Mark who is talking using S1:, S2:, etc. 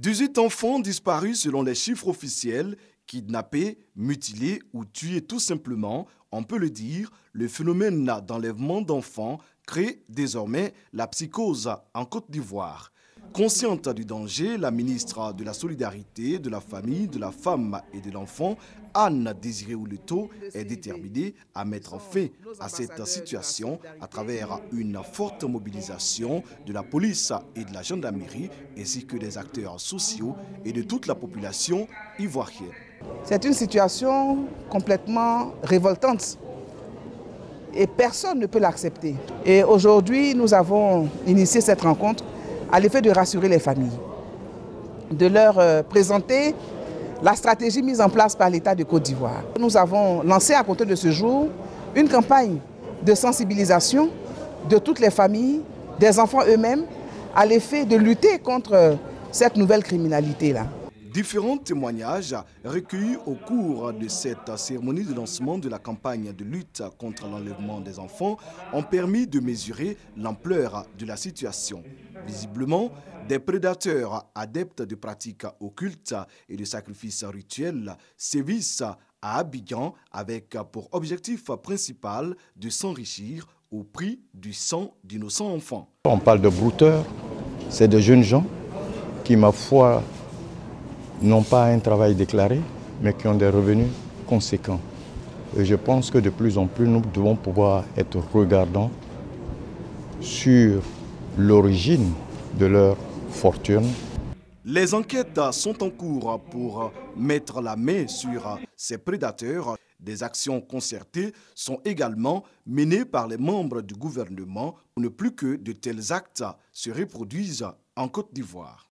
S1: 18 enfants disparus selon les chiffres officiels, kidnappés, mutilés ou tués tout simplement, on peut le dire, le phénomène d'enlèvement d'enfants crée désormais la psychose en Côte d'Ivoire. Consciente du danger, la ministre de la Solidarité, de la Famille, de la Femme et de l'Enfant, Anne Désiré Ouleto, est déterminée à mettre fin à cette situation à travers une forte mobilisation de la police et de la gendarmerie, ainsi que des acteurs sociaux et de toute la population ivoirienne.
S2: C'est une situation complètement révoltante et personne ne peut l'accepter. Et aujourd'hui, nous avons initié cette rencontre à l'effet de rassurer les familles, de leur présenter la stratégie mise en place par l'État de Côte d'Ivoire. Nous avons lancé à compter de ce jour une campagne de sensibilisation de toutes les familles, des enfants eux-mêmes, à l'effet de lutter contre cette nouvelle criminalité-là.
S1: Différents témoignages recueillis au cours de cette cérémonie de lancement de la campagne de lutte contre l'enlèvement des enfants ont permis de mesurer l'ampleur de la situation. Visiblement, des prédateurs adeptes de pratiques occultes et de sacrifices rituels sévissent à Abidjan avec pour objectif principal de s'enrichir au prix du sang d'innocents enfants.
S3: On parle de brouteurs, c'est de jeunes gens qui, ma foi, n'ont pas un travail déclaré, mais qui ont des revenus conséquents. Et je pense que de plus en plus, nous devons pouvoir être regardants sur l'origine de leur fortune.
S1: Les enquêtes sont en cours pour mettre la main sur ces prédateurs. Des actions concertées sont également menées par les membres du gouvernement pour ne plus que de tels actes se reproduisent en Côte d'Ivoire.